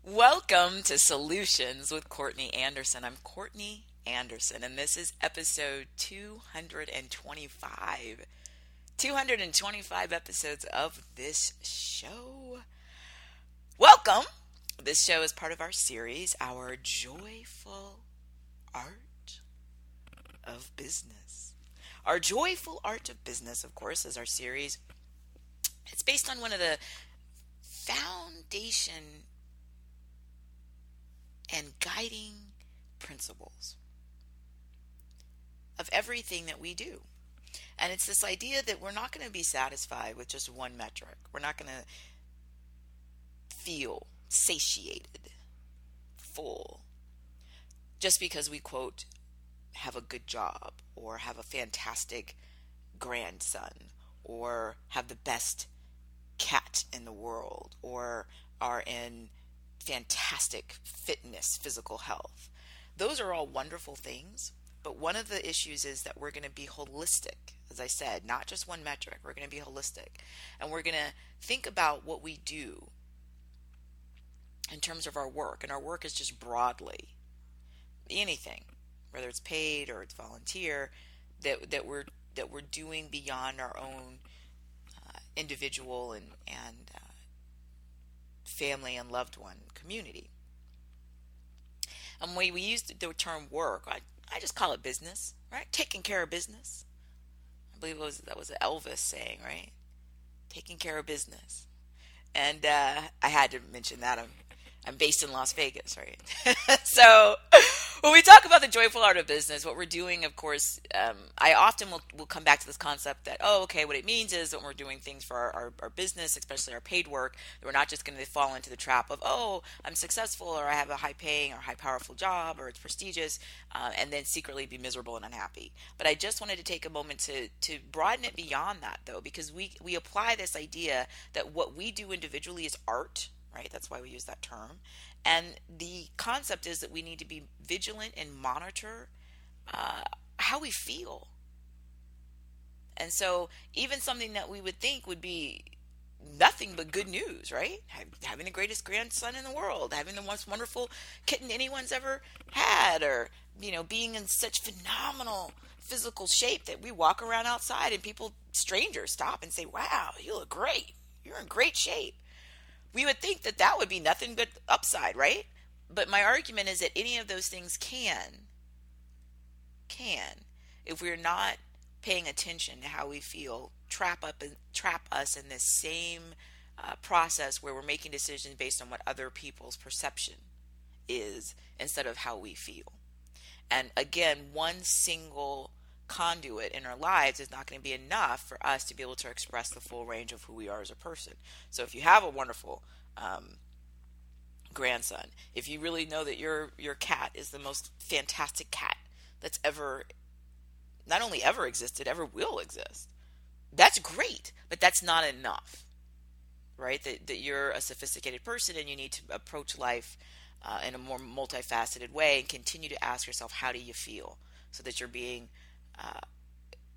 Welcome to Solutions with Courtney Anderson. I'm Courtney Anderson, and this is episode 225. 225 episodes of this show. Welcome! This show is part of our series, our Joyful Art of Business. Our Joyful Art of Business, of course, is our series. It's based on one of the foundation and guiding principles of everything that we do. And it's this idea that we're not going to be satisfied with just one metric. We're not going to feel satiated, full, just because we, quote, have a good job or have a fantastic grandson or have the best cat in the world or are in fantastic fitness, physical health. Those are all wonderful things, but one of the issues is that we're going to be holistic. As I said, not just one metric. We're going to be holistic, and we're going to think about what we do in terms of our work, and our work is just broadly anything, whether it's paid or it's volunteer, that we're doing beyond our own individual and family and loved one community. And when we use the term work, I just call it business, right? Taking care of business. I believe that was Elvis saying, right? Taking care of business. And I had to mention that I'm based in Las Vegas, right? So when we talk about the joyful art of business, what we're doing, of course, I often will come back to this concept that, what it means is that when we're doing things for our business, especially our paid work, that we're not just going to fall into the trap of, I'm successful or I have a high paying or high powerful job or it's prestigious, and then secretly be miserable and unhappy. But I just wanted to take a moment to broaden it beyond that, though, because we apply this idea that what we do individually is art, right? That's why we use that term. And the concept is that we need to be vigilant and monitor how we feel. And so even something that we would think would be nothing but good news, right? Having the greatest grandson in the world, having the most wonderful kitten anyone's ever had, or, being in such phenomenal physical shape that we walk around outside and strangers stop and say, wow, you look great. You're in great shape. We would think that would be nothing but upside, right? But my argument is that any of those things can, if we're not paying attention to how we feel, trap us in this same process where we're making decisions based on what other people's perception is instead of how we feel. And again, one single conduit in our lives is not going to be enough for us to be able to express the full range of who we are as a person. So if you have a wonderful grandson, if you really know that your cat is the most fantastic cat that's ever, not only ever existed, ever will exist, that's great, but that's not enough, right? That you're a sophisticated person and you need to approach life in a more multifaceted way and continue to ask yourself, how do you feel? So that you're being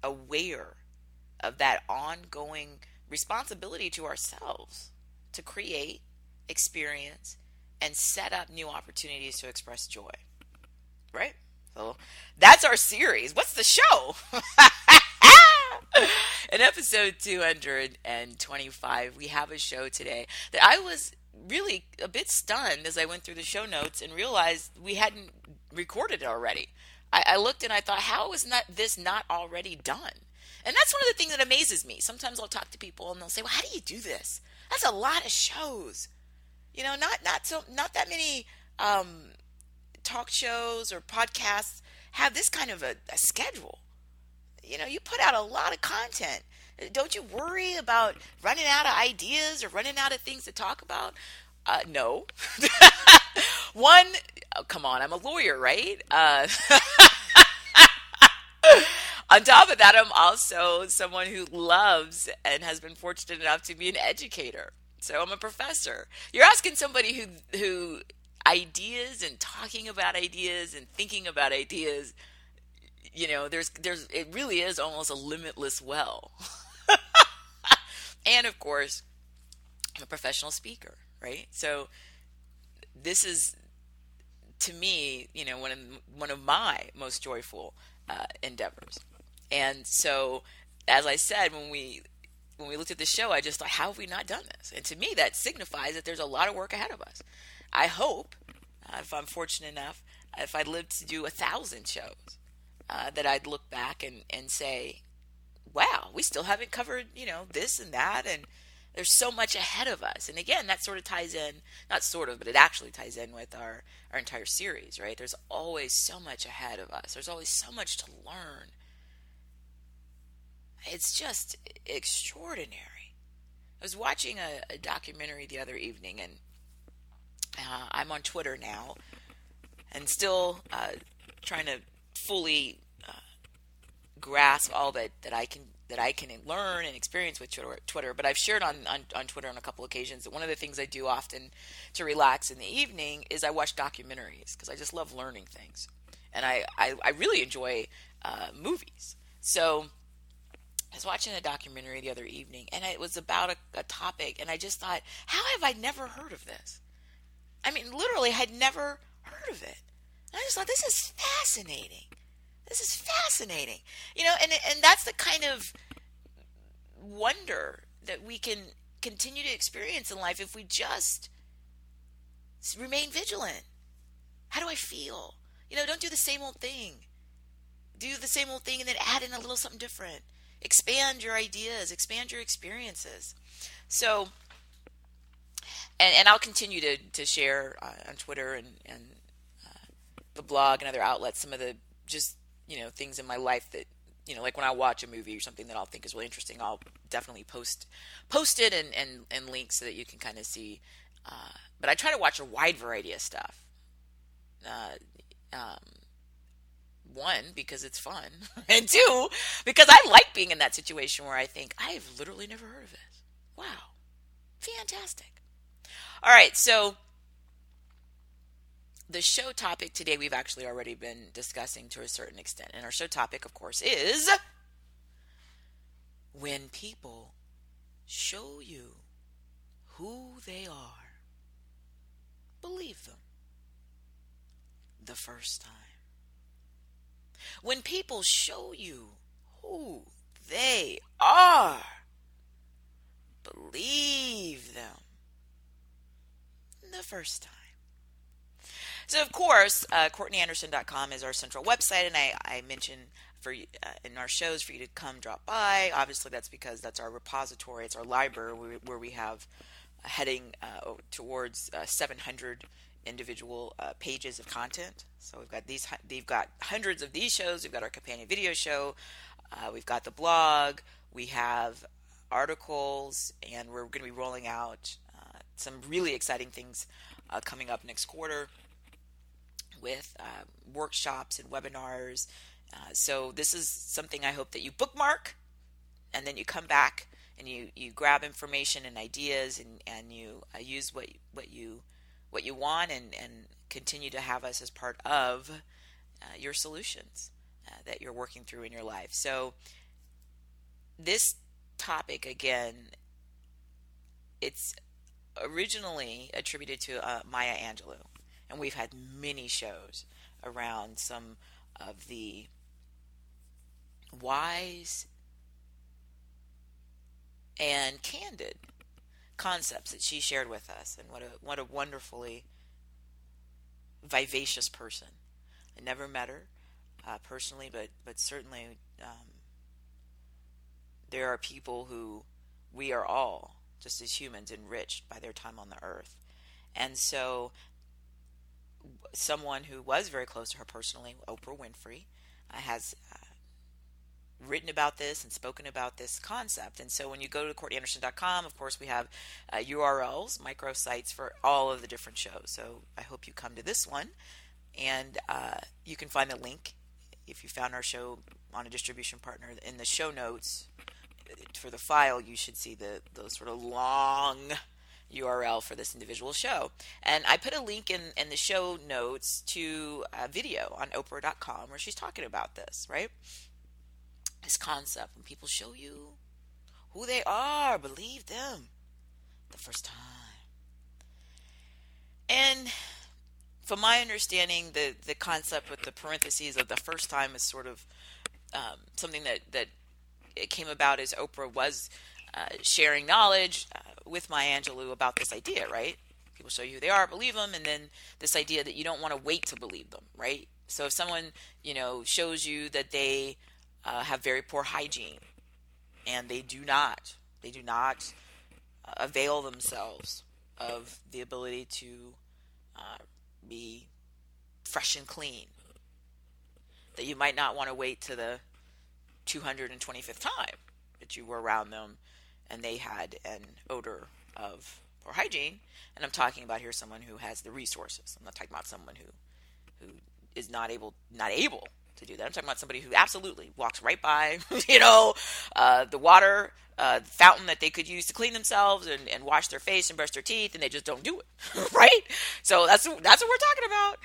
aware of that ongoing responsibility to ourselves to create, experience, and set up new opportunities to express joy, right? So that's our series. What's the show? In episode 225, we have a show today that I was really a bit stunned as I went through the show notes and realized we hadn't recorded it already. I looked and I thought, how is this not already done? And that's one of the things that amazes me. Sometimes I'll talk to people and they'll say, well, how do you do this? That's a lot of shows. Not that many talk shows or podcasts have this kind of a schedule. You put out a lot of content. Don't you worry about running out of ideas or running out of things to talk about? No. One, come on, I'm a lawyer, right? On top of that, I'm also someone who loves and has been fortunate enough to be an educator. So I'm a professor. You're asking somebody who ideas and talking about ideas and thinking about ideas, there's it really is almost a limitless well. And of course, I'm a professional speaker, right? So this is, to me, one of my most joyful endeavors. And so, as I said, when we looked at the show, I just thought, how have we not done this? And to me, that signifies that there's a lot of work ahead of us. I hope, if I'm fortunate enough, if I lived to do 1,000 shows, that I'd look back and say, wow, we still haven't covered, this and that, and there's so much ahead of us. And again, that sort of ties in, not sort of, but it actually ties in with our entire series, right? There's always so much ahead of us. There's always so much to learn. It's just extraordinary. I was watching a documentary the other evening, and I'm on Twitter now, and still trying to fully grasp all that I can learn and experience with Twitter. But I've shared on Twitter on a couple occasions that one of the things I do often to relax in the evening is I watch documentaries, because I just love learning things, and I really enjoy movies. So I was watching a documentary the other evening, and it was about a topic, and I just thought, how have I never heard of this? I mean, literally, had never heard of it. And I just thought, this is fascinating. This is fascinating. And that's the kind of wonder that we can continue to experience in life if we just remain vigilant. How do I feel? Don't do the same old thing. Do the same old thing and then add in a little something different. Expand your ideas, expand your experiences. So, and I'll continue to share on Twitter and the blog and other outlets some of the just, things in my life that, like when I watch a movie or something that I'll think is really interesting, I'll definitely post it and links so that you can kind of see. But I try to watch a wide variety of stuff. One, because it's fun, and two, because I like being in that situation where I think, I've literally never heard of this. Wow. Fantastic. All right, so the show topic today we've actually already been discussing to a certain extent. And our show topic, of course, is when people show you who they are, believe them the first time. When people show you who they are, believe them the first time. So, of course, CourtneyAnderson.com is our central website, and I mentioned for in our shows for you to come drop by. Obviously, that's because that's our repository. It's our library where we have heading towards 700 individual pages of content. So we've got hundreds of these shows. We've got our companion video show. We've got the blog. We have articles, and we're going to be rolling out some really exciting things coming up next quarter with workshops and webinars. So this is something I hope that you bookmark, and then you come back and you grab information and ideas, and you use what you want, and continue to have us as part of your solutions that you're working through in your life. So this topic, again, it's originally attributed to Maya Angelou, and we've had many shows around some of the wise and candid concepts that she shared with us, and what a wonderfully vivacious person. I never met her personally, but certainly there are people who we are all, just as humans, enriched by their time on the earth. And so someone who was very close to her personally, Oprah Winfrey, has written about this and spoken about this concept. And so when you go to CourtneyAnderson.com, of course, we have URLs, microsites for all of the different shows. So I hope you come to this one, and you can find the link if you found our show on a distribution partner. In the show notes for the file, you should see the sort of long URL for this individual show. And I put a link in the show notes to a video on Oprah.com where she's talking about this, right? This concept, when people show you who they are, believe them the first time. And from my understanding, the concept with the parentheses of the first time is sort of something that it came about as Oprah was sharing knowledge with Maya Angelou about this idea, right? People show you who they are, believe them, and then this idea that you don't want to wait to believe them, right? So if someone, shows you that they have very poor hygiene and they do not avail themselves of the ability to be fresh and clean, that you might not want to wait to the 225th time that you were around them and they had an odor of poor hygiene. And I'm talking about here someone who has the resources. I'm not talking about someone who is not able to do that. I'm talking about somebody who absolutely walks right by, the water fountain that they could use to clean themselves and wash their face and brush their teeth, and they just don't do it, right? So that's what we're talking about.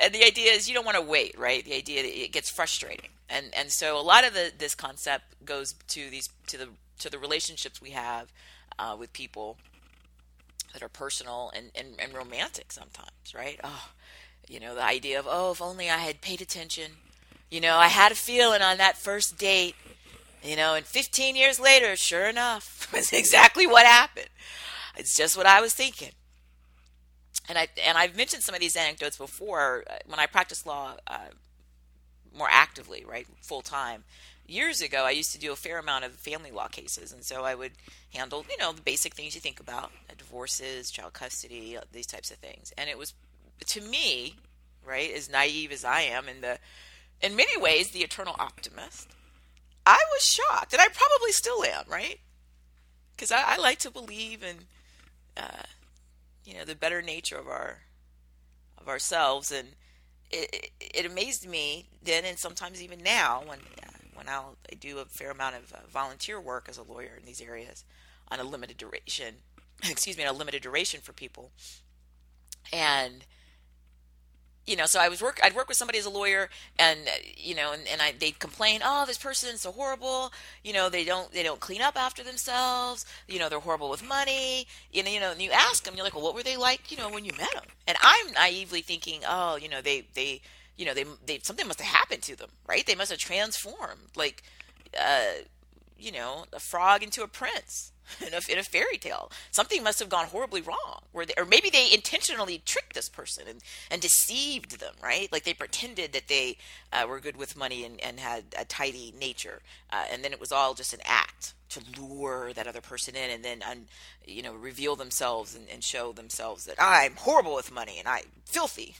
And the idea is you don't want to wait, right? The idea that it gets frustrating, and so a lot of this concept goes to the relationships we have with people that are personal and romantic sometimes, right? The idea of, if only I had paid attention. I had a feeling on that first date, and 15 years later, sure enough, it's exactly what happened. It's just what I was thinking. And I've mentioned some of these anecdotes before when I practiced law more actively, right, full time. Years ago, I used to do a fair amount of family law cases, and so I would handle, the basic things you think about, divorces, child custody, these types of things. And it was, to me, right, as naive as I am, in many ways, the eternal optimist, I was shocked, and I probably still am, right? Because I like to believe in, the better nature of ourselves, and it amazed me then, and sometimes even now, when I do a fair amount of volunteer work as a lawyer in these areas on a limited duration, for people, and so I'd work with somebody as a lawyer, and they'd complain, oh, this person's so horrible, they don't clean up after themselves, they're horrible with money, and you ask them, you're like, well, what were they like, when you met them? And I'm naively thinking, oh, they something must have happened to them, right? They must have transformed, like, a frog into a prince in a fairy tale. Something must have gone horribly wrong, or maybe they intentionally tricked this person and deceived them, right? Like they pretended that they were good with money and had a tidy nature, and then it was all just an act to lure that other person in, and then reveal themselves and show themselves that I'm horrible with money and I'm filthy.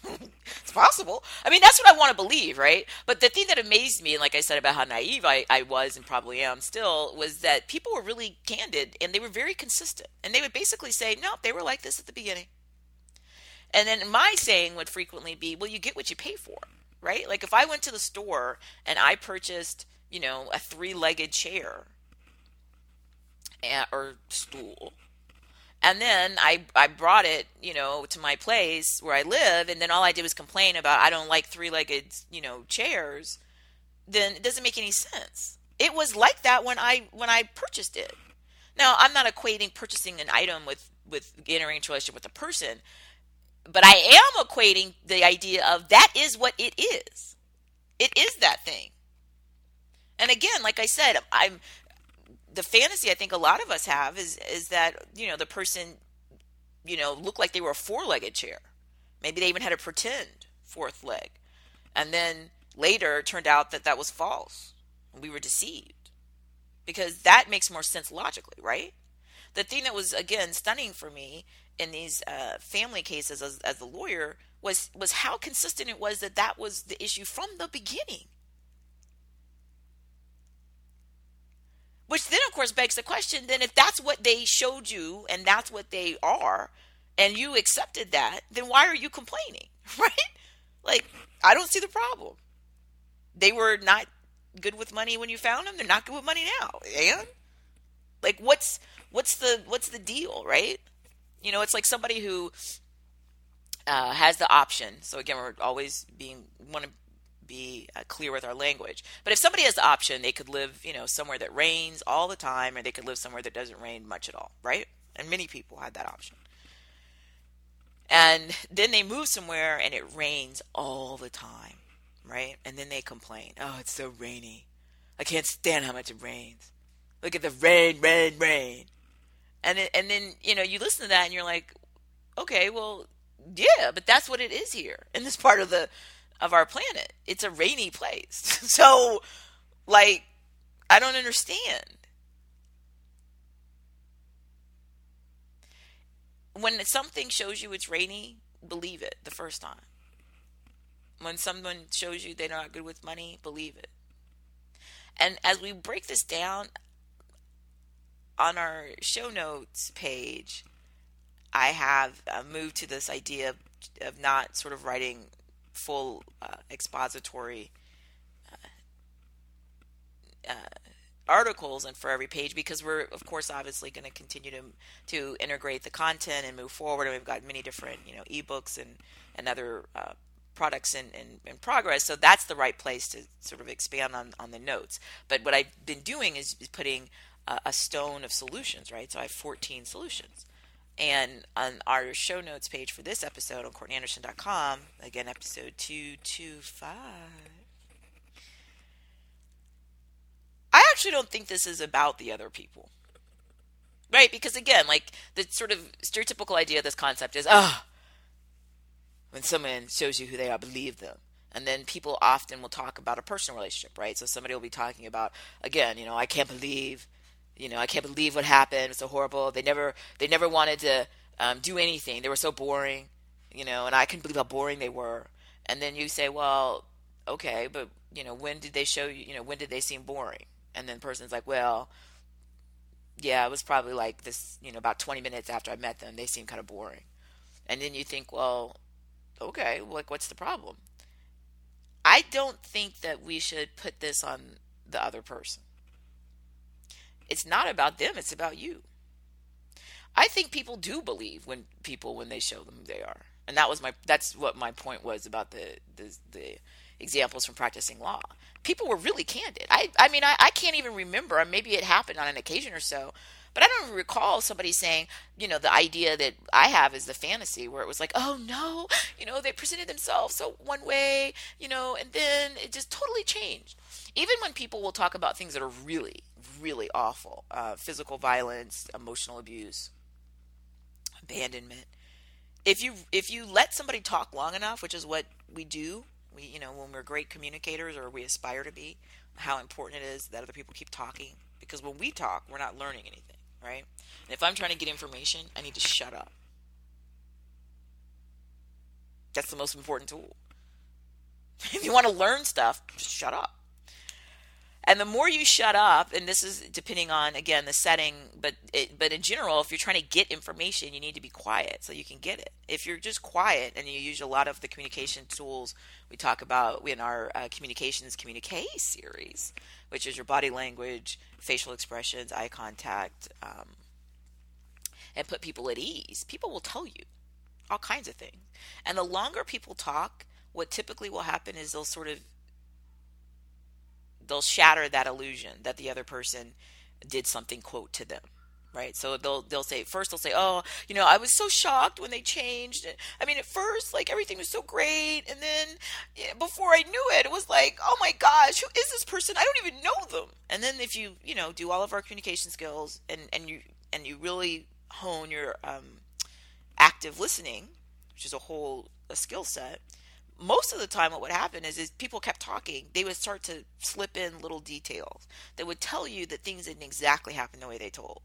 It's possible. I mean, that's what I want to believe, right? But the thing that amazed me, and like I said about how naive I was and probably am still, was that people were really candid and they were very consistent. And they would basically say, no, they were like this at the beginning. And then my saying would frequently be, well, you get what you pay for, right? Like if I went to the store and I purchased, a 3-legged chair or stool, and then I brought it, to my place where I live, and then all I did was complain about I don't like 3-legged, chairs, then it doesn't make any sense. It was like that when I purchased it. Now, I'm not equating purchasing an item with entering into a relationship with a person, but I am equating the idea of that is what it is. It is that thing. And again, like I said, the fantasy I think a lot of us have is that, the person, looked like they were a 4-legged chair. Maybe they even had a pretend 4th leg. And then later it turned out that was false. And we were deceived. Because that makes more sense logically, right? The thing that was, again, stunning for me in these family cases as a lawyer was how consistent it was that was the issue from the beginning. Which then, of course, begs the question, then if that's what they showed you and that's what they are, and you accepted that, then why are you complaining, right? Like, I don't see the problem. They were not good with money when you found them. They're not good with money now. And like, what's the deal, right? It's like somebody who has the option. So again, we're always want to be clear with our language. But if somebody has the option, they could live, somewhere that rains all the time, or they could live somewhere that doesn't rain much at all, right? And many people had that option. And then they move somewhere and it rains all the time, right? And then they complain, oh, it's so rainy. I can't stand how much it rains. Look at the rain, rain, rain. And then, you listen to that and you're like, okay, well, yeah, but that's what it is here in this part of our planet. It's a rainy place. So, like, I don't understand. When something shows you it's rainy, believe it the first time. When someone shows you they're not good with money, believe it. And as we break this down on our show notes page, I have moved to this idea of not sort of writing full expository uh, articles and for every page, because we're of course obviously going to continue to integrate the content and move forward, and we've got many different ebooks and other products in progress. So that's the right place to sort of expand on the notes. But what I've been doing is putting a stone of solutions, right? So I have 14 solutions. And on our show notes page for this episode on CourtneyAnderson.com, again, episode 225, I actually don't think this is about the other people, right? Because again, like the sort of stereotypical idea of this concept is, when someone shows you who they are, believe them. And then people often will talk about a personal relationship, right? So somebody will be talking about, again, I can't believe what happened. It's so horrible. They never wanted to do anything. They were so boring, and I couldn't believe how boring they were. And then you say, well, okay, but when did they show you? When did they seem boring? And then the person's like, well, yeah, it was probably like this, about 20 minutes after I met them, they seemed kind of boring. And then you think, well, okay, like what's the problem? I don't think that we should put this on the other person. It's not about them, it's about you. I think people do believe when they show them who they are. And that's what my point was about the examples from practicing law. People were really candid. I mean, I can't even remember, maybe it happened on an occasion or so, but I don't recall somebody saying, the idea that I have is the fantasy where it was like, oh no, they presented themselves so one way, and then it just totally changed. Even when people will talk about things that are really, really awful, physical violence, emotional abuse, abandonment. If you let somebody talk long enough, which is what we do, when we're great communicators, or we aspire to be, how important it is that other people keep talking. Because when we talk, we're not learning anything, right? And if I'm trying to get information, I need to shut up. That's the most important tool. If you want to learn stuff, just shut up. And the more you shut up, and this is depending on, again, the setting, but in general, if you're trying to get information, you need to be quiet so you can get it. If you're just quiet and you use a lot of the communication tools we talk about in our communications communique series, which is your body language, facial expressions, eye contact, and put people at ease, people will tell you all kinds of things. And the longer people talk, what typically will happen is they'll shatter that illusion that the other person did something, quote, to them, right? So they'll say, oh, I was so shocked when they changed. I mean, at first, like, everything was so great, and then before I knew it, it was like, oh my gosh, who is this person? I don't even know them. And then if you do all of our communication skills and you really hone your active listening, which is a skill set, most of the time what would happen is people kept talking, they would start to slip in little details that would tell you that things didn't exactly happen the way they told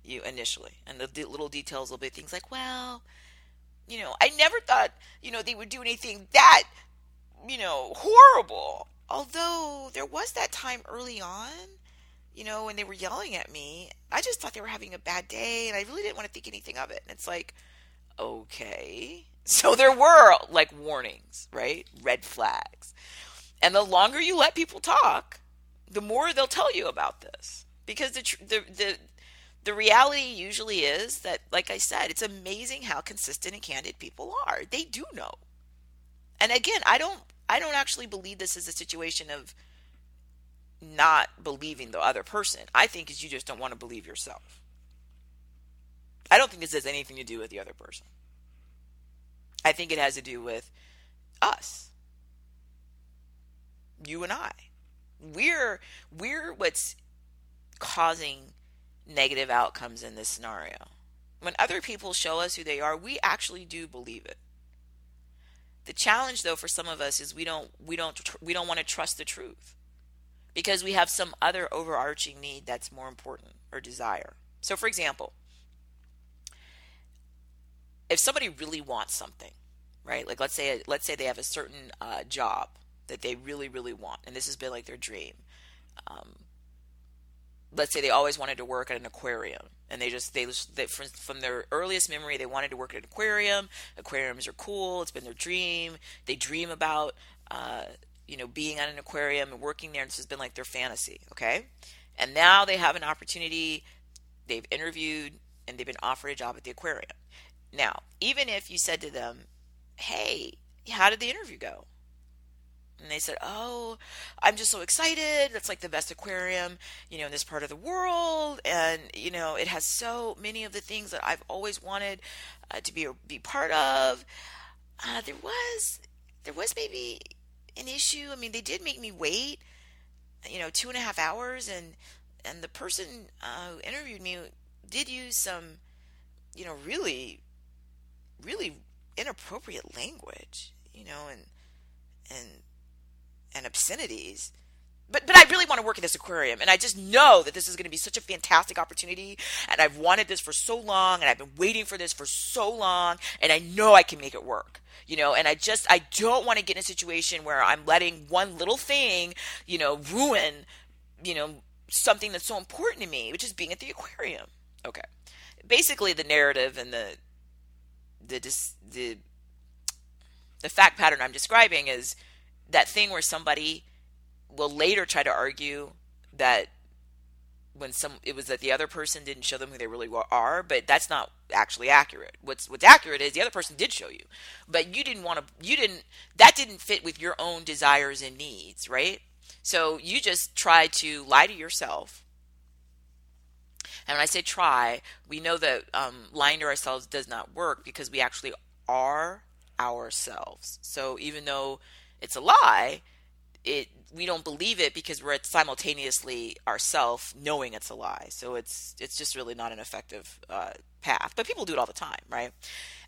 you initially. And the little details will be things like, well, I never thought, they would do anything that, horrible. Although there was that time early on, when they were yelling at me, I just thought they were having a bad day and I really didn't want to think anything of it. And it's like, okay. So there were like warnings, right? Red flags. And the longer you let people talk, the more they'll tell you about this. Because the reality usually is that, like I said, it's amazing how consistent and candid people are. They do know. And again, I don't actually believe this is a situation of not believing the other person. I think is you just don't want to believe yourself. I don't think this has anything to do with the other person. I think it has to do with us, you and I. We're what's causing negative outcomes in this scenario. When other people show us who they are, we actually do believe it. The challenge though for some of us is we don't want to trust the truth because we have some other overarching need that's more important or desire. So for example, if somebody really wants something, right? Like let's say they have a certain job that they really really want, and this has been like their dream. Um, let's say they always wanted to work at an aquarium, and they from their earliest memory they wanted to work at an aquarium. Aquariums are cool. It's been their dream. They dream about being at an aquarium and working there, and this has been like their fantasy. Okay, and now they have an opportunity. They've interviewed and they've been offered a job at the aquarium. Now, even if you said to them, "Hey, how did the interview go?" And they said, "Oh, I'm just so excited. It's like the best aquarium, in this part of the world, and it has so many of the things that I've always wanted to be part of." There was maybe an issue. I mean, they did make me wait, 2.5 hours, and the person who interviewed me did use some, really, really inappropriate language, and and obscenities. But I really want to work in this aquarium, and I just know that this is going to be such a fantastic opportunity, and I've wanted this for so long, and I've been waiting for this for so long, and I know I can make it work. And I don't want to get in a situation where I'm letting one little thing, ruin, something that's so important to me, which is being at the aquarium. Okay. Basically the narrative and the fact pattern I'm describing is that thing where somebody will later try to argue that it was that the other person didn't show them who they really are, but that's not actually accurate. What's accurate is the other person did show you, but that didn't fit with your own desires and needs, right? So you just try to lie to yourself. And when I say try, we know that lying to ourselves does not work because we actually are ourselves. So even though it's a lie, we don't believe it because we're simultaneously ourself knowing it's a lie. So it's just really not an effective path. But people do it all the time, right?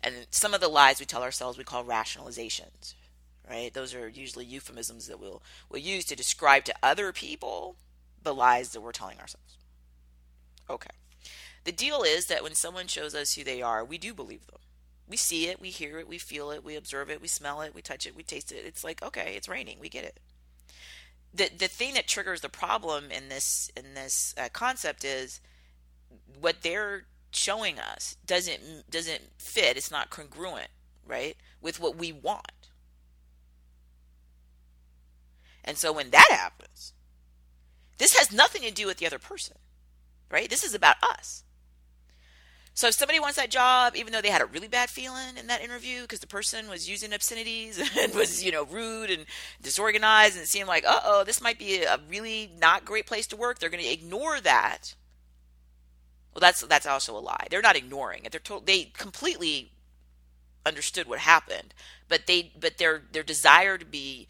And some of the lies we tell ourselves we call rationalizations, right? Those are usually euphemisms that we'll use to describe to other people the lies that we're telling ourselves. Okay. The deal is that when someone shows us who they are, we do believe them. We see it, we hear it, we feel it, we observe it, we smell it, we touch it, we taste it. It's like, okay, it's raining. We get it. The thing that triggers the problem in this concept is what they're showing us doesn't fit. It's not congruent, right, with what we want. And so when that happens, this has nothing to do with the other person, right? This is about us. So if somebody wants that job, even though they had a really bad feeling in that interview because the person was using obscenities and was, rude and disorganized, and it seemed like, this might be a really not great place to work, they're going to ignore that. Well, that's also a lie. They're not ignoring it. They completely understood what happened, but their desire to be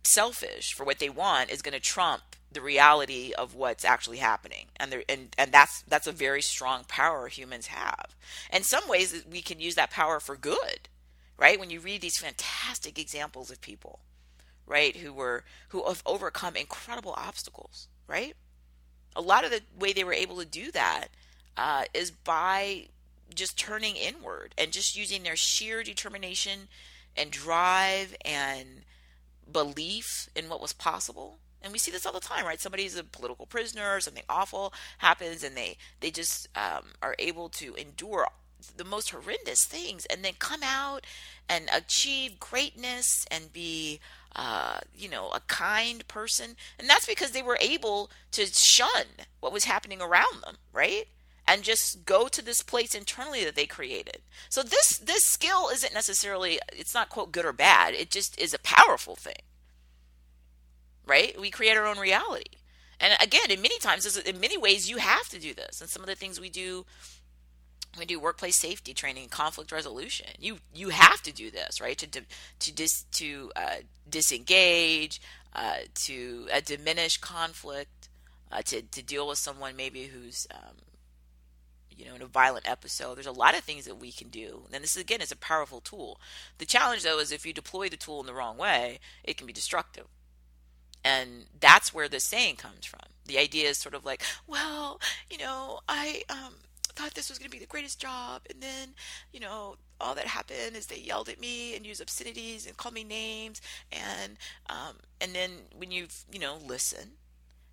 selfish for what they want is going to trump the reality of what's actually happening, and that's a very strong power humans have. In some ways, we can use that power for good, right? When you read these fantastic examples of people, right, who have overcome incredible obstacles, right? A lot of the way they were able to do that is by just turning inward and just using their sheer determination and drive and belief in what was possible. And we see this all the time, right? Somebody's a political prisoner, something awful happens, and they just are able to endure the most horrendous things and then come out and achieve greatness and be, a kind person. And that's because they were able to shun what was happening around them, right? And just go to this place internally that they created. So this skill isn't necessarily, it's not, quote, good or bad. It just is a powerful thing. Right? We create our own reality. And again, in many ways, you have to do this. And some of the things we do We do workplace safety training, conflict resolution. You have to do this, right? To disengage, to diminish conflict, to deal with someone maybe who's in a violent episode. There's a lot of things that we can do, and this again is a powerful tool. The challenge though is if you deploy the tool in the wrong way, it can be destructive. And that's where the saying comes from. The idea is sort of like, well, I thought this was going to be the greatest job, and then, all that happened is they yelled at me and used obscenities and called me names, and then when listen,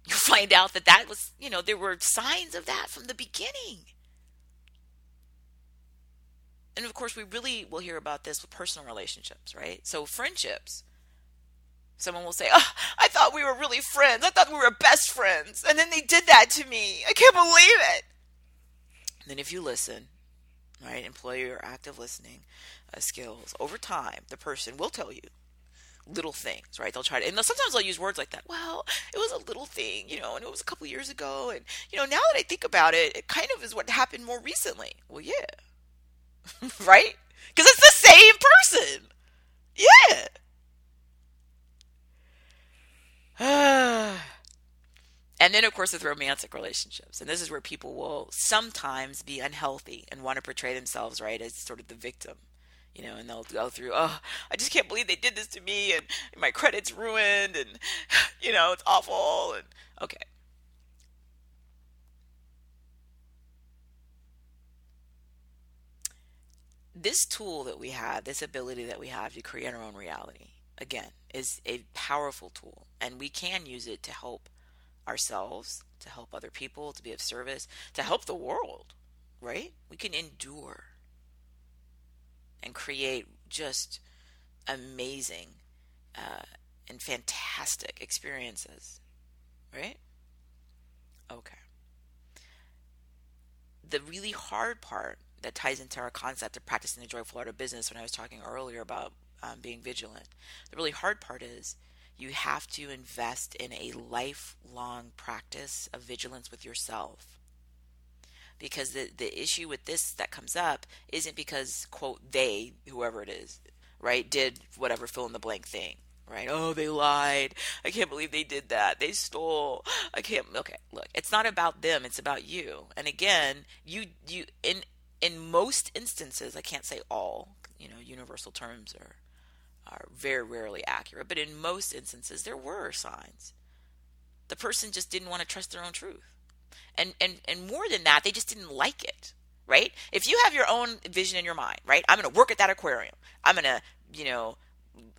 you find out that was, there were signs of that from the beginning. And of course, we really will hear about this with personal relationships, right? So friendships. Someone will say, oh, I thought we were really friends. I thought we were best friends. And then they did that to me. I can't believe it. And then if you listen, right, employ your active listening skills, over time, the person will tell you little things, right? They'll try to, and sometimes they'll use words like that. Well, it was a little thing, and it was a couple years ago. And, now that I think about it, it kind of is what happened more recently. Well, yeah. Right? Because it's the same person. Yeah. And then, of course, with romantic relationships. And this is where people will sometimes be unhealthy and want to portray themselves, right, as sort of the victim. And they'll go through, oh, I just can't believe they did this to me, and my credit's ruined, and, it's awful. And okay. This tool that we have, this ability that we have to create our own reality, again, is a powerful tool, and we can use it to help ourselves, to help other people, to be of service, to help the world, right? We can endure and create just amazing and fantastic experiences, right? Okay. The really hard part that ties into our concept of practicing the joyful art of business when I was talking earlier about being vigilant. The really hard part is you have to invest in a lifelong practice of vigilance with yourself. Because the issue with this that comes up isn't because, quote, they, whoever it is, right, did whatever fill in the blank thing, right? Oh, they lied. I can't believe they did that. They stole. Okay, look, it's not about them. It's about you. And again, you in most instances, I can't say all, universal terms are very rarely accurate, but in most instances, there were signs. The person just didn't want to trust their own truth. And more than that, they just didn't like it, right? If you have your own vision in your mind, right? I'm going to work at that aquarium. I'm going to,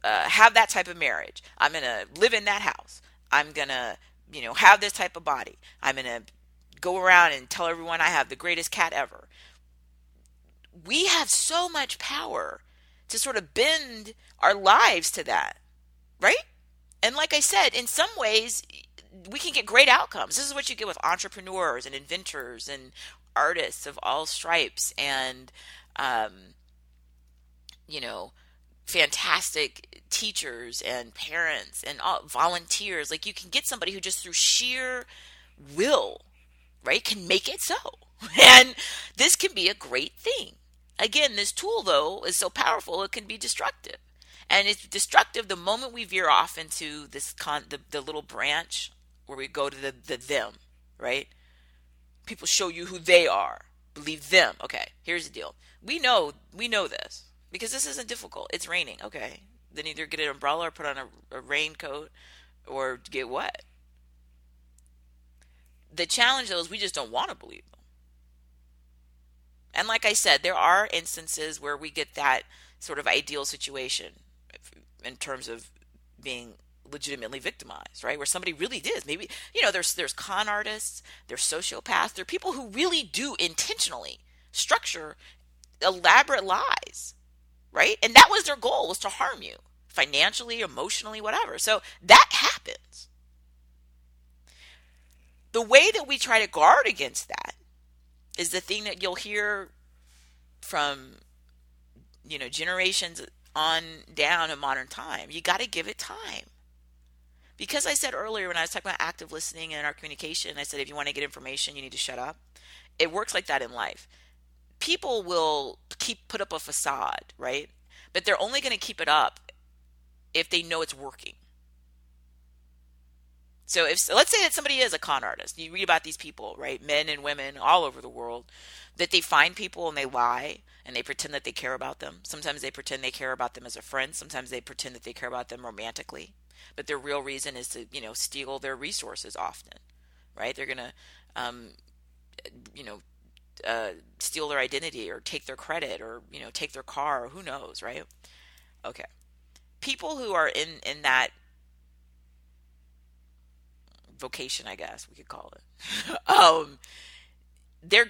have that type of marriage. I'm going to live in that house. I'm going to, have this type of body. I'm going to go around and tell everyone I have the greatest cat ever. We have so much power to sort of bend our lives to that, right? And like I said, in some ways, we can get great outcomes. This is what you get with entrepreneurs and inventors and artists of all stripes and, fantastic teachers and parents and all, volunteers. Like you can get somebody who just through sheer will, right, can make it so. And this can be a great thing. Again, this tool, though, is so powerful, it can be destructive. And it's destructive the moment we veer off into this the little branch where we go to the them, right? People show you who they are. Believe them. Okay, here's the deal. We know this because this isn't difficult. It's raining. Okay, then either get an umbrella or put on a raincoat or get wet. The challenge, though, is we just don't want to believe them. And like I said, there are instances where we get that sort of ideal situation in terms of being legitimately victimized, right? Where somebody really did. Maybe, there's con artists, there's sociopaths, there are people who really do intentionally structure elaborate lies, right? And that was their goal, was to harm you financially, emotionally, whatever. So that happens. The way that we try to guard against that is the thing that you'll hear from, generations on down in modern time. You got to give it time. Because I said earlier when I was talking about active listening and our communication, I said if you want to get information, you need to shut up. It works like that in life. people will put up a facade, right? But they're only going to keep it up if they know it's working. So let's say that somebody is a con artist. You read about these people, right? Men and women all over the world, that they find people and they lie and they pretend that they care about them. Sometimes they pretend they care about them as a friend. Sometimes they pretend that they care about them romantically. But their real reason is to, steal their resources often, right? They're going to, you know, steal their identity or take their credit or, take their car or who knows, right? Okay. People who are in that vocation, I guess we could call it. They're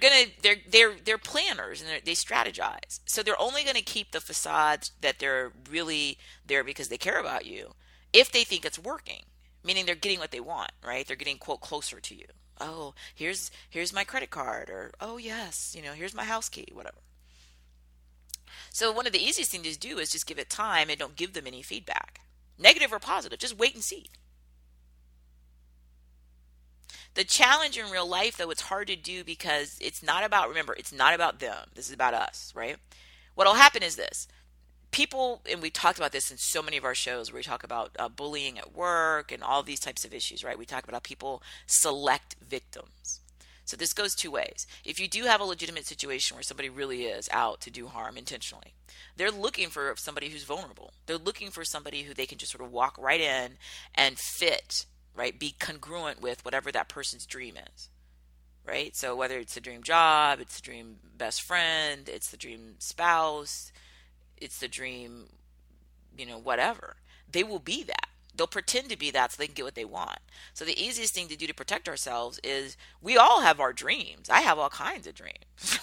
planners and they strategize. So they're only gonna keep the facade that they're really there because they care about you if they think it's working, meaning they're getting what they want, right? They're getting quote closer to you. Oh, here's my credit card, or oh yes, here's my house key, whatever. So one of the easiest things to do is just give it time and don't give them any feedback, negative or positive. Just wait and see. The challenge in real life, though, it's hard to do because remember, it's not about them. This is about us, right? What'll happen is this. People, and we talked about this in so many of our shows where we talk about bullying at work and all these types of issues, right? We talk about how people select victims. So this goes two ways. If you do have a legitimate situation where somebody really is out to do harm intentionally, they're looking for somebody who's vulnerable. They're looking for somebody who they can just sort of walk right in and fit, right? Be congruent with whatever that person's dream is, right? So whether it's the dream job, it's the dream best friend, it's the dream spouse, it's the dream, whatever. They will be that. They'll pretend to be that so they can get what they want. So the easiest thing to do to protect ourselves is we all have our dreams. I have all kinds of dreams.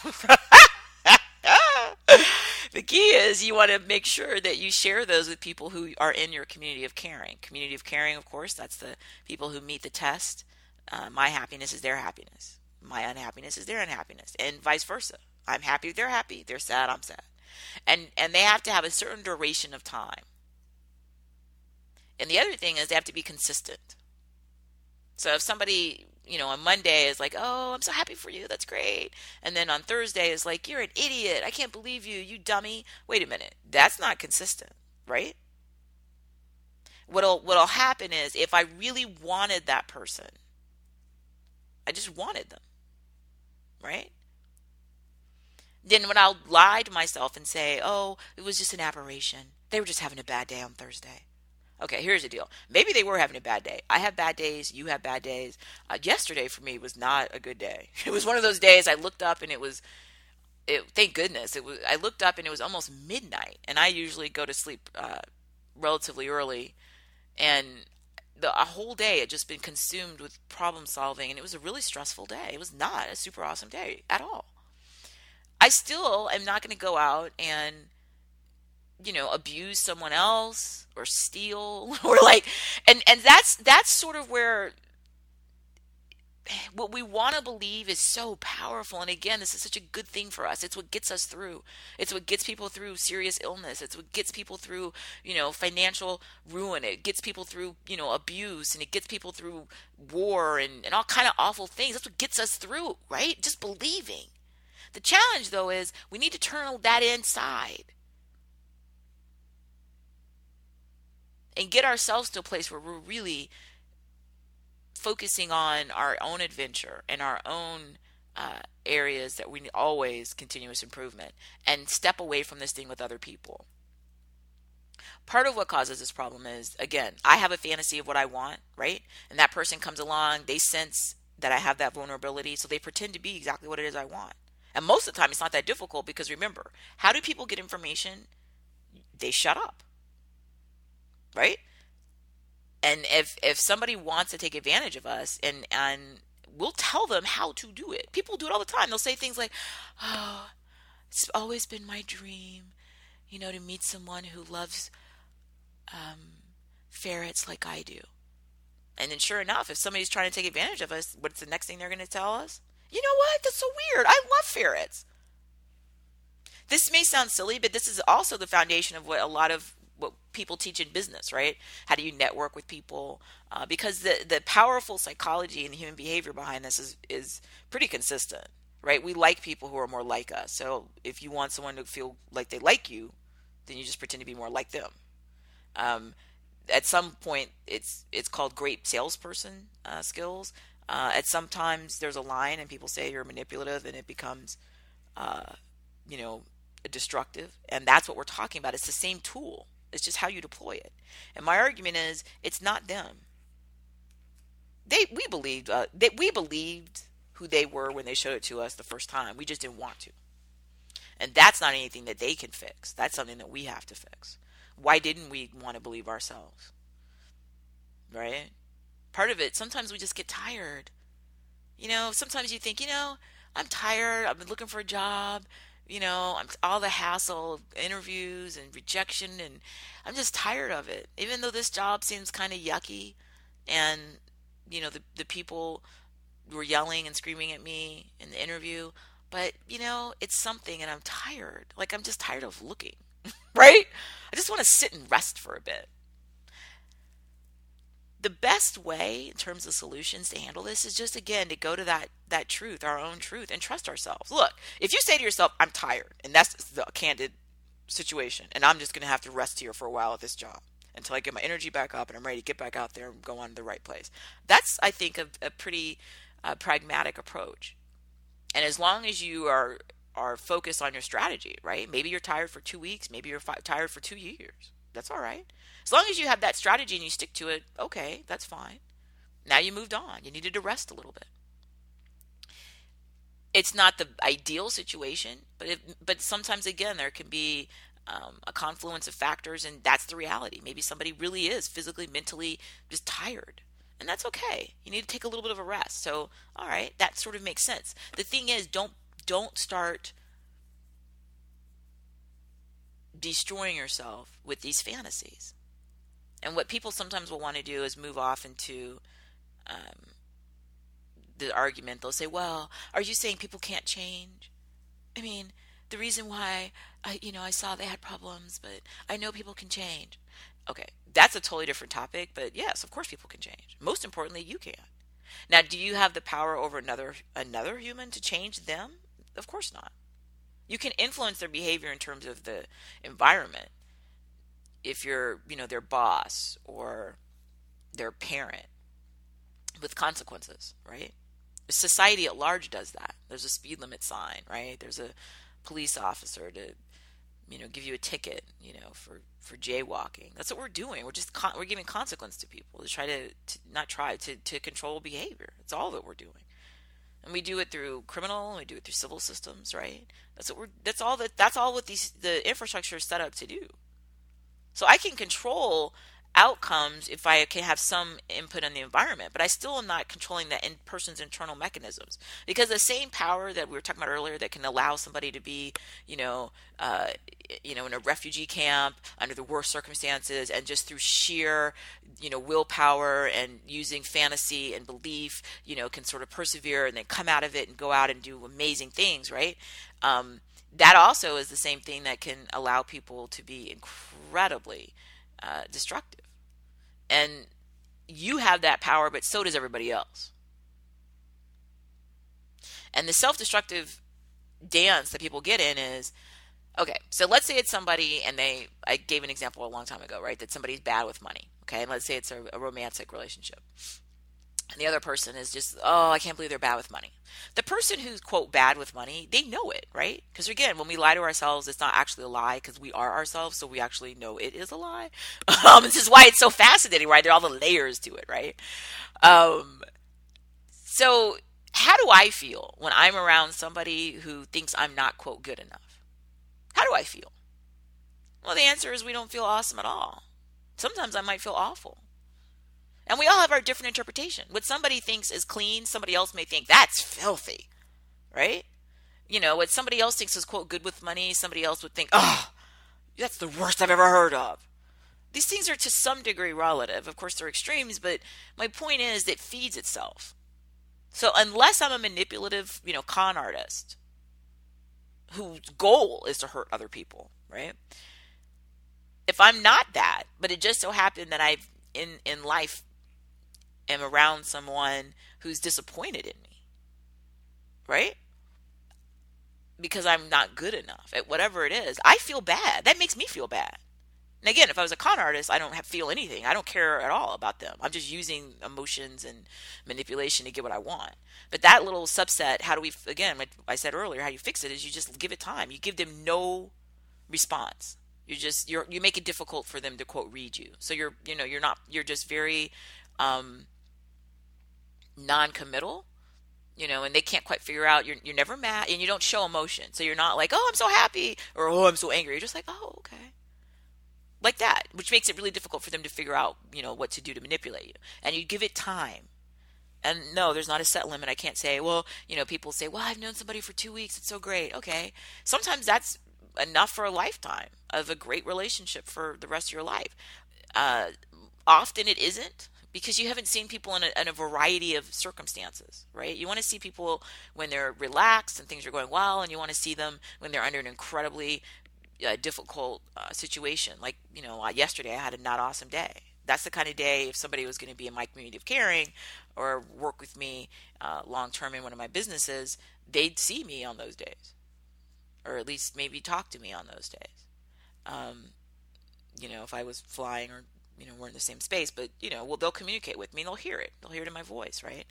The key is you want to make sure that you share those with people who are in your community of caring. Community of caring, of course, that's the people who meet the test. My happiness is their happiness. My unhappiness is their unhappiness, and vice versa. I'm happy, they're happy. They're sad, I'm sad. And they have to have a certain duration of time. And the other thing is they have to be consistent. So if somebody, on Monday is like, oh, I'm so happy for you, that's great. And then on Thursday is like, you're an idiot, I can't believe you, you dummy. Wait a minute, that's not consistent, right? What'll happen is if I really wanted that person, I just wanted them, right? Then when I'll lie to myself and say, oh, it was just an aberration. They were just having a bad day on Thursday. Okay, here's the deal. Maybe they were having a bad day. I have bad days. You have bad days. Yesterday for me was not a good day. It was one of those days I looked up and thank goodness, I looked up and it was almost midnight. And I usually go to sleep relatively early. And a whole day had just been consumed with problem solving. And it was a really stressful day. It was not a super awesome day at all. I still am not going to go out and abuse someone else or steal or and that's sort of where what we want to believe is so powerful. And again, this is such a good thing for us. It's what gets us through. It's what gets people through serious illness. It's what gets people through, financial ruin. It gets people through, abuse, and it gets people through war and all kind of awful things. That's what gets us through, right? Just believing. The challenge, though, is we need to turn that inside and get ourselves to a place where we're really focusing on our own adventure and our own areas that we need always continuous improvement, and step away from this thing with other people. Part of what causes this problem is, again, I have a fantasy of what I want, right? And that person comes along, they sense that I have that vulnerability, so they pretend to be exactly what it is I want. And most of the time, it's not that difficult because remember, how do people get information? They shut up, right? And if somebody wants to take advantage of us, and we'll tell them how to do it. People do it all the time. They'll say things like, oh, it's always been my dream, to meet someone who loves ferrets like I do. And then sure enough, if somebody's trying to take advantage of us, what's the next thing they're going to tell us? You know what? That's so weird. I love ferrets. This may sound silly, but this is also the foundation of what people teach in business, right? How do you network with people? Because the powerful psychology and human behavior behind this is pretty consistent. right? We like people who are more like us. So if you want someone to feel like they like you, then you just pretend to be more like them. Um, at some point, it's called great salesperson skills. At sometimes there's a line and people say you're manipulative and it becomes, uh, you know, destructive. And that's what we're talking about. It's the same tool. It's just how you deploy it. And my argument is it's not them. We believed who they were when they showed it to us the first time. We just didn't want to. And that's not anything that they can fix. That's something that we have to fix. Why didn't we want to believe ourselves? Right? Part of it, sometimes we just get tired. Sometimes you think, I'm tired. I've been looking for a job. I'm all the hassle of interviews and rejection, and I'm just tired of it. Even though this job seems kind of yucky, and the people were yelling and screaming at me in the interview, but it's something, and I'm tired. Like, I'm just tired of looking, right? I just want to sit and rest for a bit. The best way in terms of solutions to handle this is just, again, to go to that truth, our own truth, and trust ourselves. Look, if you say to yourself, I'm tired, and that's the candid situation, and I'm just going to have to rest here for a while at this job until I get my energy back up and I'm ready to get back out there and go on to the right place. That's, I think, a pretty pragmatic approach. And as long as you are focused on your strategy, right? Maybe you're tired for 2 weeks. Maybe you're tired for 2 years. That's all right. As long as you have that strategy and you stick to it, okay, that's fine. Now you moved on. You needed to rest a little bit. It's not the ideal situation, but sometimes, again, there can be a confluence of factors, and that's the reality. Maybe somebody really is physically, mentally just tired, and that's okay. You need to take a little bit of a rest. So, all right, that sort of makes sense. The thing is, don't start destroying yourself with these fantasies. And what people sometimes will want to do is move off into the argument. They'll say, well, are you saying people can't change? I mean, the reason why I saw they had problems, but I know people can change. Okay, that's a totally different topic, but yes, of course people can change. Most importantly, you can. Now, do you have the power over another human to change them? Of course not. You can influence their behavior in terms of the environment. If you're, their boss or their parent, with consequences, right? Society at large does that. There's a speed limit sign, right? There's a police officer to, give you a ticket, for jaywalking. That's what we're doing. We're giving consequence to people to try to control behavior. That's all that we're doing. And we do it through criminal, and we do it through civil systems, right? That's all what the infrastructure is set up to do. So I can control outcomes if I can have some input in the environment, but I still am not controlling that person's internal mechanisms. Because the same power that we were talking about earlier that can allow somebody to be, in a refugee camp under the worst circumstances, and just through sheer, willpower and using fantasy and belief, can sort of persevere and then come out of it and go out and do amazing things, right? That also is the same thing that can allow people to be incredibly destructive. And you have that power, but so does everybody else. And the self-destructive dance that people get in is, okay, so let's say it's somebody, and I gave an example a long time ago, right, that somebody's bad with money, okay, and let's say it's a romantic relationship. And the other person is just, oh, I can't believe they're bad with money. The person who's, quote, bad with money, they know it, right? Because, again, when we lie to ourselves, it's not actually a lie because we are ourselves, so we actually know it is a lie. This is why it's so fascinating, right? There are all the layers to it, right? So how do I feel when I'm around somebody who thinks I'm not, quote, good enough? How do I feel? Well, the answer is we don't feel awesome at all. Sometimes I might feel awful. And we all have our different interpretation. What somebody thinks is clean, somebody else may think that's filthy, right? What somebody else thinks is, quote, good with money, somebody else would think, oh, that's the worst I've ever heard of. These things are to some degree relative. Of course, they're extremes, but my point is it feeds itself. So unless I'm a manipulative, con artist whose goal is to hurt other people, right? If I'm not that, but it just so happened that I've in life am around someone who's disappointed in me, right? because I'm not good enough at whatever it is, I feel bad. That makes me feel bad. And again, if I was a con artist, I don't feel anything. I don't care at all about them. I'm just using emotions and manipulation to get what I want. But that little subset, how do we, again, like I said earlier, how you fix it is you just give it time. You give them no response. You make it difficult for them to quote read you. So you're just very non-committal, and they can't quite figure out. You're never mad, and you don't show emotion. So you're not like, oh, I'm so happy, or oh, I'm so angry. You're just like, oh, okay, like that, which makes it really difficult for them to figure out, what to do to manipulate you. And you give it time. And no, there's not a set limit. I can't say, well, people say, well, I've known somebody for 2 weeks. It's so great. Okay. Sometimes that's enough for a lifetime of a great relationship for the rest of your life. Often it isn't, because you haven't seen people in a variety of circumstances, right? You want to see people when they're relaxed and things are going well, and you want to see them when they're under an incredibly difficult situation. Like, yesterday I had a not awesome day. That's the kind of day, if somebody was going to be in my community of caring or work with me long term in one of my businesses, they'd see me on those days, or at least maybe talk to me on those days. If I was flying, or we're in the same space, but well, they'll communicate with me. They'll hear it. They'll hear it in my voice, right?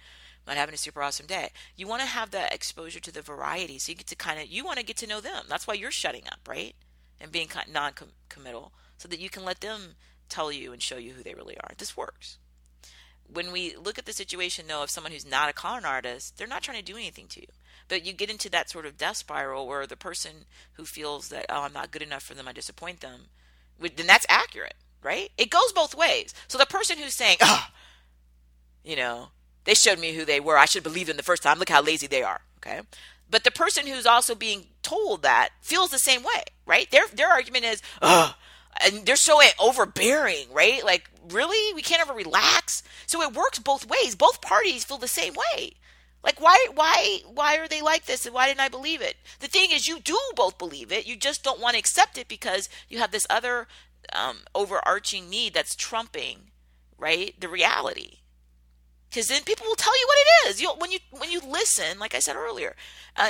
I'm not having a super awesome day. You want to have that exposure to the variety, so you get to you want to get to know them. That's why you're shutting up, right? And being non-committal, so that you can let them tell you and show you who they really are. This works. When we look at the situation, though, of someone who's not a con artist, they're not trying to do anything to you. But you get into that sort of death spiral where the person who feels that, oh, I'm not good enough for them, I disappoint them, then that's accurate, right? It goes both ways. So the person who's saying, oh, they showed me who they were, I should believe them the first time, look how lazy they are, okay? But the person who's also being told that feels the same way, right? Their argument is, oh, and they're so overbearing, right? Like, really? We can't ever relax? So it works both ways. Both parties feel the same way. Like, why are they like this, and why didn't I believe it? The thing is, you do both believe it. You just don't want to accept it because you have this other overarching need that's trumping, right, the reality. Because then people will tell you what it is. When you listen, like I said earlier,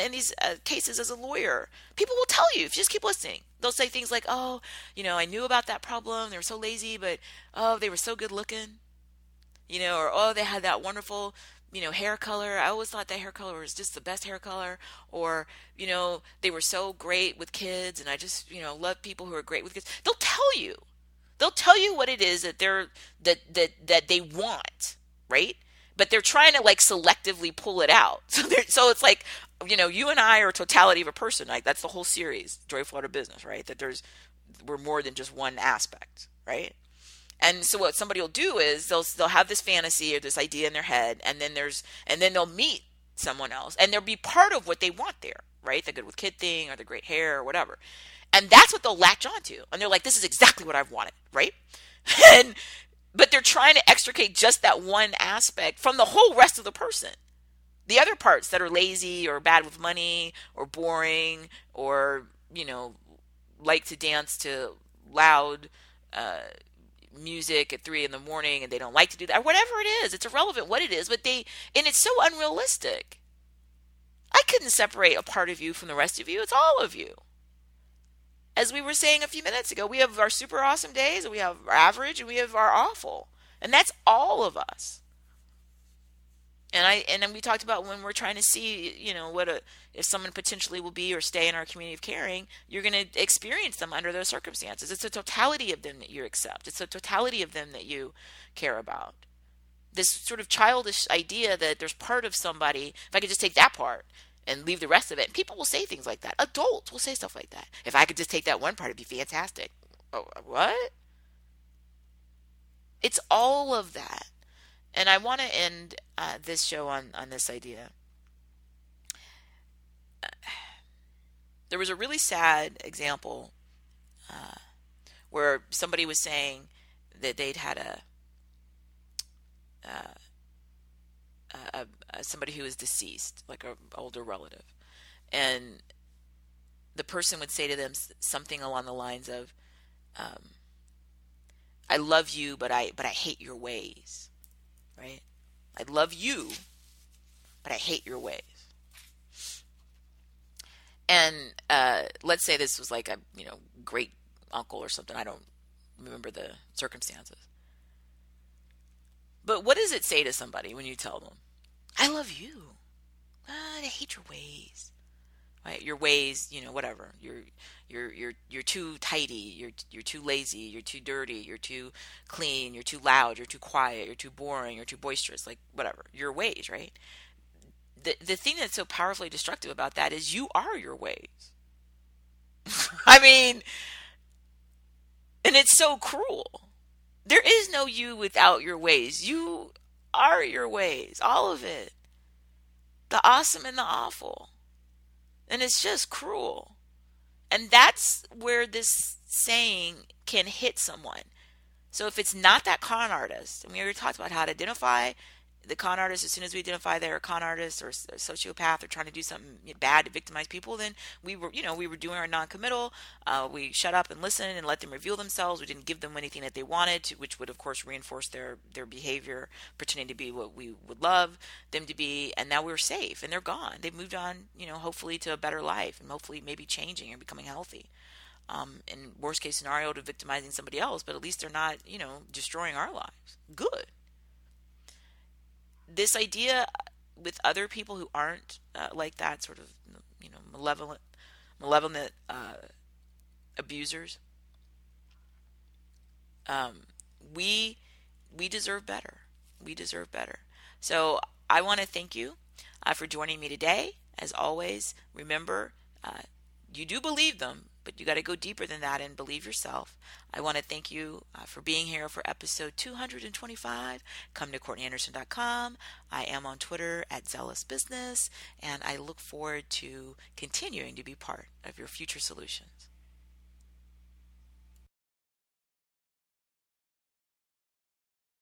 in these cases as a lawyer, people will tell you if you just keep listening. They'll say things like, oh, I knew about that problem. They were so lazy, but oh, they were so good looking, or oh, they had that wonderful, hair color. I always thought that hair color was just the best hair color. Or, they were so great with kids, and I just, love people who are great with kids. They'll tell you. They'll tell you what it is that that they want, right? But they're trying to selectively pull it out. So it's like, you and I are totality of a person. Like, that's the whole series, Joyful Art of Business, right? That we're more than just one aspect, right? And so what somebody will do is they'll have this fantasy or this idea in their head, and then they'll meet someone else, and they'll be part of what they want there, right? The good with kid thing, or the great hair, or whatever. And that's what they'll latch onto. And they're like, this is exactly what I've wanted, right? But they're trying to extricate just that one aspect from the whole rest of the person. The other parts that are lazy or bad with money or boring or, like to dance to loud music at 3 a.m. and they don't like to do that, or whatever it is, it's irrelevant what it is, and it's so unrealistic. I couldn't separate a part of you from the rest of you. It's all of you. As we were saying a few minutes ago, we have our super awesome days, and we have our average, and we have our awful. And that's all of us. And then we talked about when we're trying to see, if someone potentially will be or stay in our community of caring, you're going to experience them under those circumstances. It's the totality of them that you accept. It's the totality of them that you care about. This sort of childish idea that there's part of somebody, if I could just take that part and leave the rest of it. And people will say things like that. Adults will say stuff like that. If I could just take that one part, it'd be fantastic. Oh, what? It's all of that. And I want to end this show on this idea. There was a really sad example where somebody was saying that they'd had somebody who was deceased, like an older relative, and the person would say to them something along the lines of, "I love you, but I hate your ways." Right? I love you, but I hate your ways. And let's say this was like a great uncle or something. I don't remember the circumstances. But what does it say to somebody when you tell them, "I love you. I hate your ways." Right? Your ways, whatever. You're too tidy. You're too lazy. You're too dirty. You're too clean. You're too loud. You're too quiet. You're too boring. You're too boisterous. Like whatever. Your ways, right? The thing that's so powerfully destructive about that is you are your ways. I mean, and it's so cruel. There is no you without your ways. You are your ways, all of it. The awesome and the awful. And it's just cruel. And that's where this saying can hit someone. So if it's not that con artist, and we already talked about how to identify the con artist, as soon as we identify they're a con artist or a sociopath or trying to do something bad to victimize people, then we were doing our non-committal. We shut up and listened and let them reveal themselves. We didn't give them anything that they wanted, which would of course reinforce their behavior, pretending to be what we would love them to be. And now we're safe and they're gone. They've moved on, hopefully to a better life and hopefully maybe changing and becoming healthy. In worst case scenario to victimizing somebody else, but at least they're not, destroying our lives. Good. This idea with other people who aren't like that sort of, malevolent abusers, um, we we deserve better. We deserve better. So I want to thank you for joining me today. As always, remember, you do believe them, but you got to go deeper than that and believe yourself. I want to thank you for being here for episode 225. Come to CourtneyAnderson.com. I am on Twitter at @ZealousBusiness, and I look forward to continuing to be part of your future solutions.